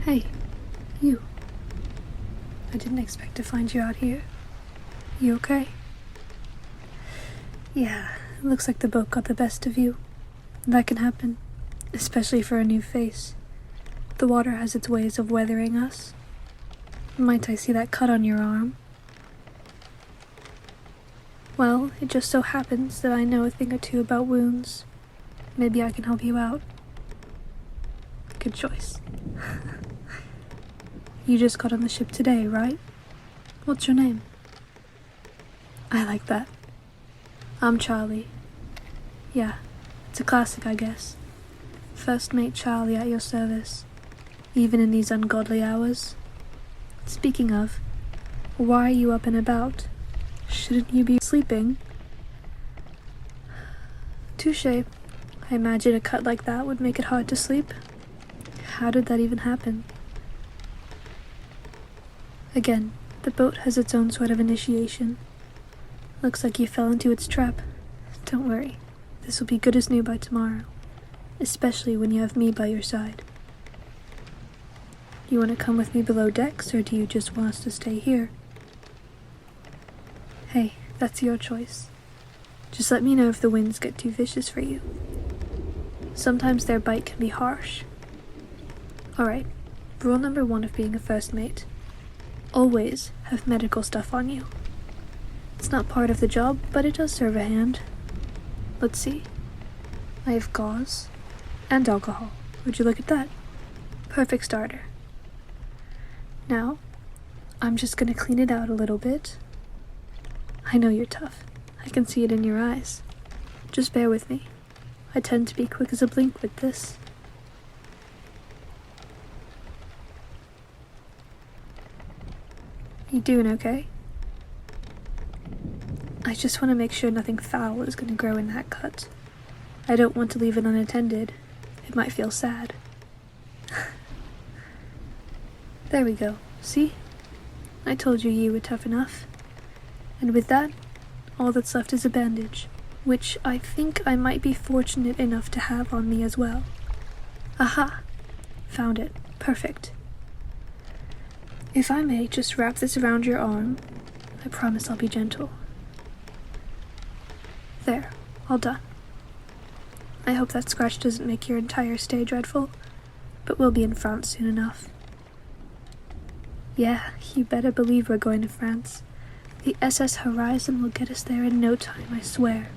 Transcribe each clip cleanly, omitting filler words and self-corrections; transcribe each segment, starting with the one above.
Hey, you. I didn't expect to find you out here. You okay? Yeah, it looks like the boat got the best of you. That can happen, especially for a new face. The water has its ways of weathering us. Might I see that cut on your arm? Well, it just so happens that I know a thing or two about wounds. Maybe I can help you out. Good choice. You just got on the ship today, right? What's your name? I like that. I'm Charlie. Yeah, it's a classic, I guess. First mate Charlie at your service, even in these ungodly hours. Speaking of, why are you up and about? Shouldn't you be sleeping? Touché. I imagine a cut like that would make it hard to sleep. How did that even happen? Again, the boat has its own sort of initiation. Looks like you fell into its trap. Don't worry, this will be good as new by tomorrow, especially when you have me by your side. You want to come with me below decks, or do you just want us to stay here? Hey, that's your choice. Just let me know if the winds get too vicious for you. Sometimes their bite can be harsh. Alright, rule number 1 of being a first mate. Always have medical stuff on you. It's not part of the job, but it does serve a hand. Let's see. I have gauze and alcohol. Would you look at that? Perfect starter. Now, I'm just gonna clean it out a little bit. I know you're tough. I can see it in your eyes. Just bear with me. I tend to be quick as a blink with this. You doing okay? I just want to make sure nothing foul is going to grow in that cut. I don't want to leave it unattended. It might feel sad. There we go. See? I told you were tough enough. And with that, all that's left is a bandage, which I think I might be fortunate enough to have on me as well. Aha! Found it. Perfect. If I may just wrap this around your arm, I promise I'll be gentle. There, all done. I hope that scratch doesn't make your entire stay dreadful, but we'll be in France soon enough. Yeah, you better believe we're going to France. The SS Horizon will get us there in no time, I swear.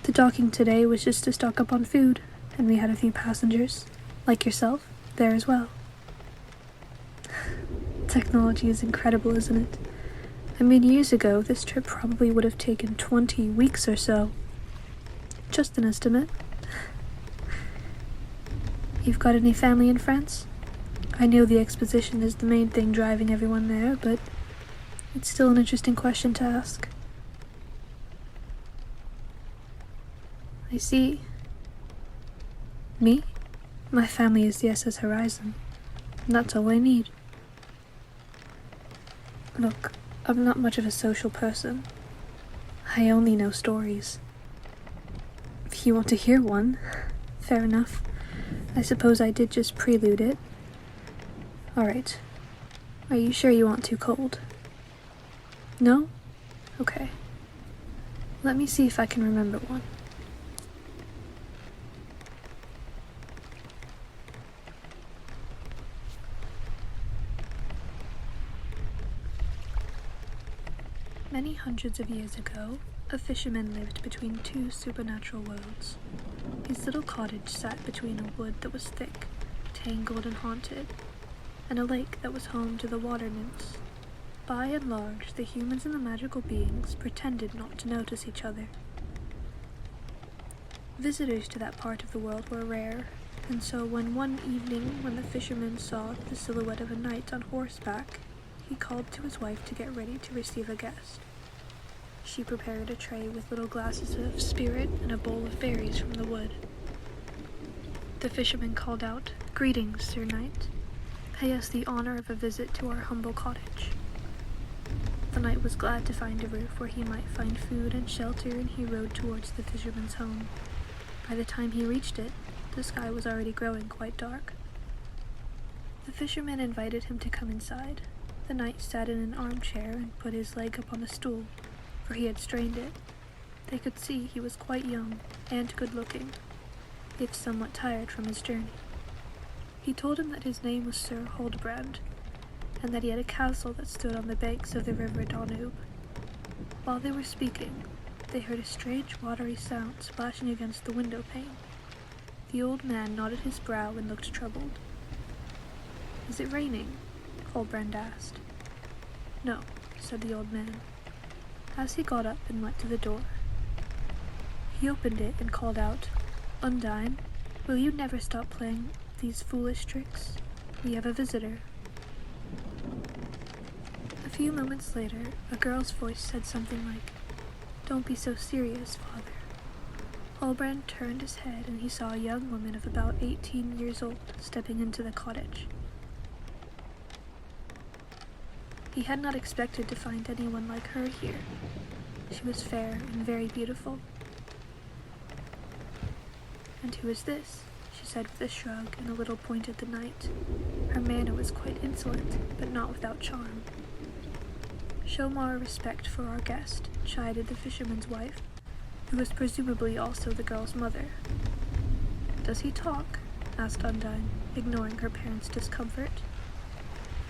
The docking today was just to stock up on food, and we had a few passengers, like yourself, there as well. Technology is incredible, isn't it? I mean, years ago, this trip probably would have taken 20 weeks or so. Just an estimate. You've got any family in France? I know the exposition is the main thing driving everyone there, but it's still an interesting question to ask. I see. Me? My family is the SS Horizon. That's all I need. Look, I'm not much of a social person. I only know stories. If you want to hear one, fair enough. I suppose I did just prelude it. Alright. Are you sure you aren't too cold? No? Okay. Let me see if I can remember one. Many hundreds of years ago, a fisherman lived between two supernatural worlds. His little cottage sat between a wood that was thick, tangled and haunted, and a lake that was home to the water nymphs. By and large, the humans and the magical beings pretended not to notice each other. Visitors to that part of the world were rare, and so one evening when the fisherman saw the silhouette of a knight on horseback, he called to his wife to get ready to receive a guest. She prepared a tray with little glasses of spirit and a bowl of berries from the wood. The fisherman called out, "Greetings, Sir Knight. Pay us the honor of a visit to our humble cottage." The knight was glad to find a roof where he might find food and shelter, and he rode towards the fisherman's home. By the time he reached it, the sky was already growing quite dark. The fisherman invited him to come inside. The knight sat in an armchair and put his leg up on a stool, for he had strained it. They could see he was quite young and good-looking, if somewhat tired from his journey. He told him that his name was Sir Huldbrand, and that he had a castle that stood on the banks of the river Danube. While they were speaking, they heard a strange watery sound splashing against the window pane. The old man knotted his brow and looked troubled. "Is it raining?" Huldbrand asked. "No," said the old man, as he got up and went to the door. He opened it and called out, "Undine, will you never stop playing these foolish tricks? We have a visitor." A few moments later, a girl's voice said something like, "Don't be so serious, father." Huldbrand turned his head and he saw a young woman of about 18 years old stepping into the cottage. He had not expected to find anyone like her here. She was fair and very beautiful. "And who is this?" she said with a shrug and a little point at the knight. Her manner was quite insolent, but not without charm. "Show more respect for our guest," chided the fisherman's wife, who was presumably also the girl's mother. "Does he talk?" asked Undine, ignoring her parents' discomfort.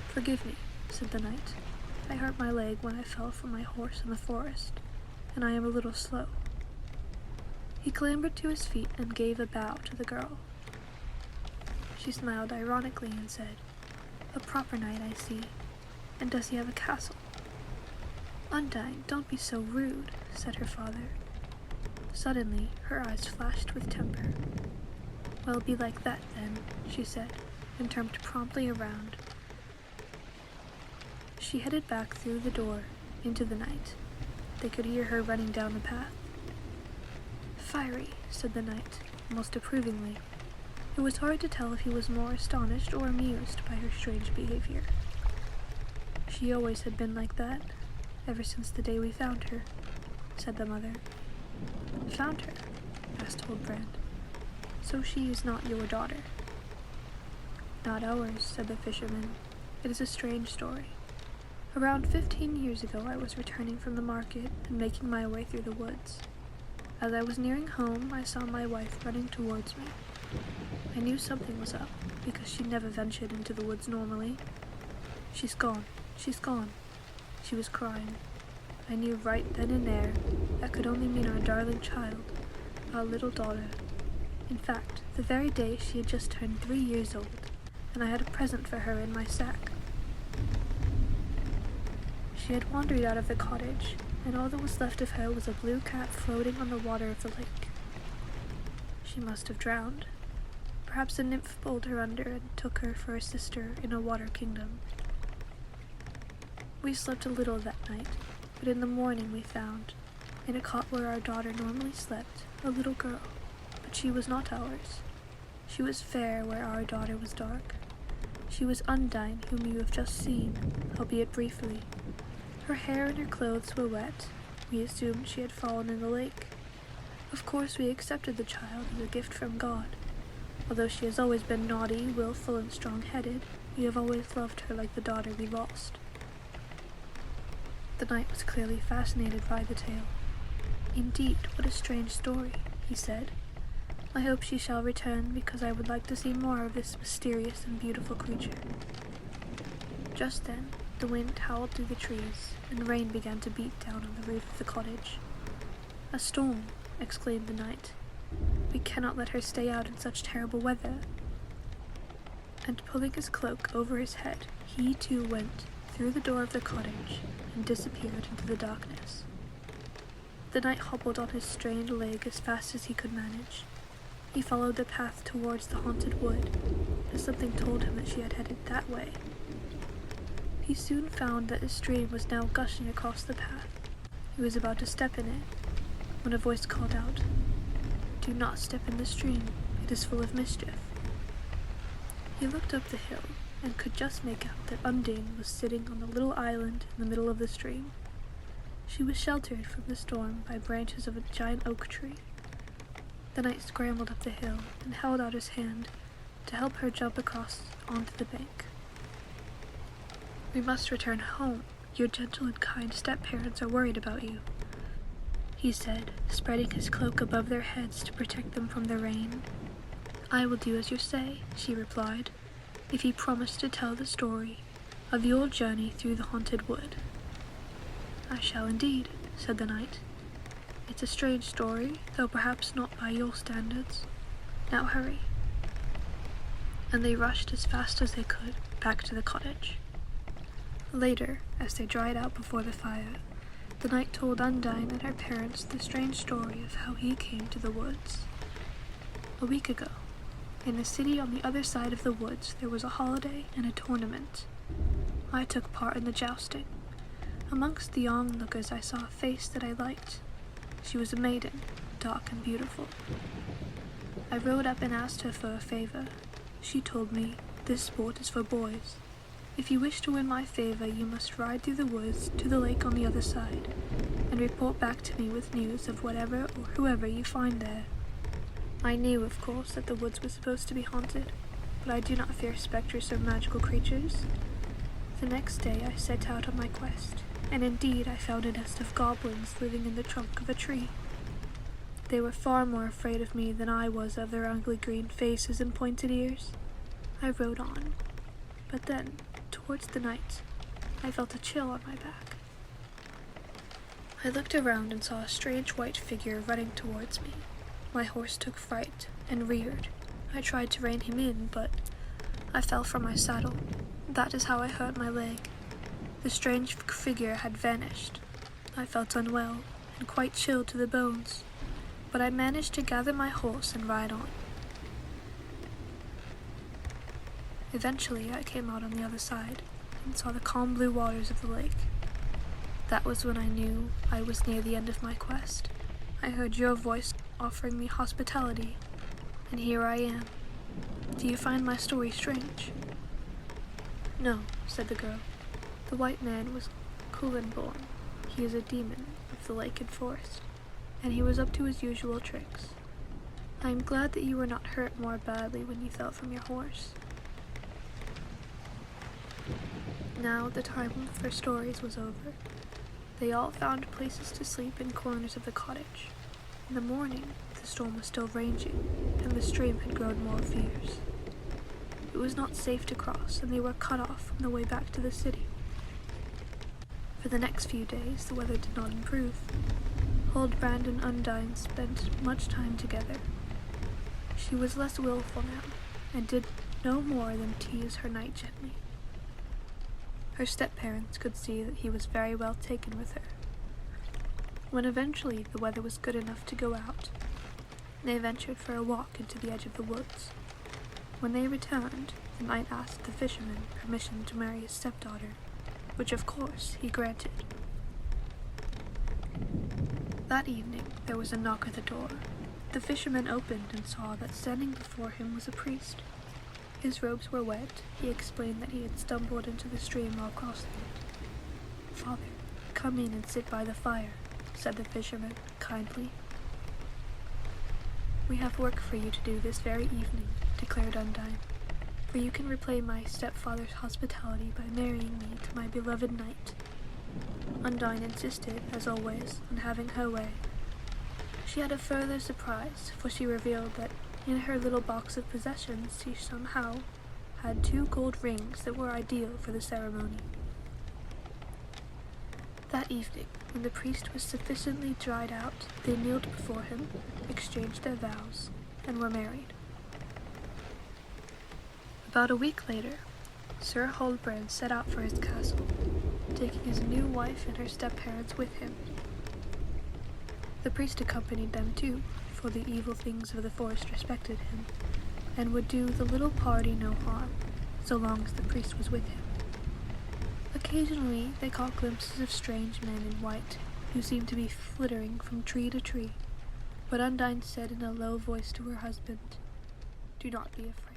"Forgive me," said the knight. "I hurt my leg when I fell from my horse in the forest, and I am a little slow." He clambered to his feet and gave a bow to the girl. She smiled ironically and said, "A proper knight, I see. And does he have a castle?" "Undine, don't be so rude," said her father. Suddenly, her eyes flashed with temper. "Well, be like that, then," she said, and turned promptly around. She headed back through the door, into the night. They could hear her running down the path. "Fiery," said the knight, most approvingly. It was hard to tell if he was more astonished or amused by her strange behavior. "She always had been like that, ever since the day we found her," said the mother. "Found her?" asked Huldbrand. "So she is not your daughter?" "Not ours," said the fisherman. "It is a strange story. Around 15 years ago I was returning from the market and making my way through the woods. As I was nearing home, I saw my wife running towards me. I knew something was up, because she never ventured into the woods normally. "She's gone, she's gone," she was crying. I knew right then and there that could only mean our darling child, our little daughter. In fact, the very day she had just turned 3 years old, and I had a present for her in my sack. She had wandered out of the cottage, and all that was left of her was a blue cat floating on the water of the lake. She must have drowned. Perhaps a nymph pulled her under and took her for a sister in a water kingdom. We slept a little that night, but in the morning we found, in a cot where our daughter normally slept, a little girl, but she was not ours. She was fair where our daughter was dark. She was Undine, whom you have just seen, albeit briefly. Her hair and her clothes were wet. We assumed she had fallen in the lake. Of course we accepted the child as a gift from God. Although she has always been naughty, willful, and strong-headed, we have always loved her like the daughter we lost." The knight was clearly fascinated by the tale. "Indeed, what a strange story," he said. "I hope she shall return, because I would like to see more of this mysterious and beautiful creature." Just then, the wind howled through the trees, and rain began to beat down on the roof of the cottage. "A storm!" exclaimed the knight. "We cannot let her stay out in such terrible weather." And pulling his cloak over his head, he too went through the door of the cottage and disappeared into the darkness. The knight hobbled on his strained leg as fast as he could manage. He followed the path towards the haunted wood, as something told him that she had headed that way. He soon found that a stream was now gushing across the path. He was about to step in it, when a voice called out, "Do not step in the stream, it is full of mischief." He looked up the hill, and could just make out that Undine was sitting on a little island in the middle of the stream. She was sheltered from the storm by branches of a giant oak tree. The knight scrambled up the hill and held out his hand, to help her jump across onto the bank. "We must return home. Your gentle and kind step-parents are worried about you," he said, spreading his cloak above their heads to protect them from the rain. "I will do as you say," she replied, "if you promise to tell the story of your journey through the haunted wood." "I shall indeed," said the knight. "It's a strange story, though perhaps not by your standards. Now hurry." And they rushed as fast as they could back to the cottage. Later, as they dried out before the fire, the knight told Undyne and her parents the strange story of how he came to the woods. A week ago, in the city on the other side of the woods, there was a holiday and a tournament. I took part in the jousting. Amongst the onlookers I saw a face that I liked. She was a maiden, dark and beautiful. I rode up and asked her for a favor. She told me, "This sport is for boys. If you wish to win my favor, you must ride through the woods to the lake on the other side, and report back to me with news of whatever or whoever you find there." I knew, of course, that the woods were supposed to be haunted, but I do not fear specters or magical creatures. The next day I set out on my quest, and indeed I found a nest of goblins living in the trunk of a tree. They were far more afraid of me than I was of their ugly green faces and pointed ears. I rode on, but then, towards the night, I felt a chill on my back. I looked around and saw a strange white figure running towards me. My horse took fright and reared. I tried to rein him in, but I fell from my saddle. That is how I hurt my leg. The strange figure had vanished. I felt unwell and quite chilled to the bones, but I managed to gather my horse and ride on. Eventually I came out on the other side and saw the calm blue waters of the lake. That was when I knew I was near the end of my quest. I heard your voice offering me hospitality, and here I am. Do you find my story strange?" "No," said the girl. "The white man was Kulenborn. He is a demon of the lake and forest, and he was up to his usual tricks. I am glad that you were not hurt more badly when you fell from your horse." Now the time for stories was over. They all found places to sleep in corners of the cottage. In the morning, the storm was still raging, and the stream had grown more fierce. It was not safe to cross, and they were cut off on the way back to the city. For the next few days, the weather did not improve. Huldbrand and Undyne spent much time together. She was less willful now, and did no more than tease her knight gently. Her step-parents could see that he was very well taken with her. When eventually the weather was good enough to go out, they ventured for a walk into the edge of the woods. When they returned, the knight asked the fisherman permission to marry his stepdaughter, which of course he granted. That evening there was a knock at the door. The fisherman opened and saw that standing before him was a priest. His robes were wet. He explained that he had stumbled into the stream while crossing it. "Father, come in and sit by the fire," said the fisherman kindly. "We have work for you to do this very evening," declared Undyne, "for you can repay my stepfather's hospitality by marrying me to my beloved knight." Undyne insisted, as always, on having her way. She had a further surprise, for she revealed that in her little box of possessions she somehow had 2 gold rings that were ideal for the ceremony. That evening, when the priest was sufficiently dried out, they kneeled before him, exchanged their vows, and were married. About a week later, Sir Huldbrand set out for his castle, taking his new wife and her step-parents with him. The priest accompanied them too, for the evil things of the forest respected him, and would do the little party no harm, so long as the priest was with him. Occasionally they caught glimpses of strange men in white, who seemed to be flittering from tree to tree, but Undyne said in a low voice to her husband, "Do not be afraid.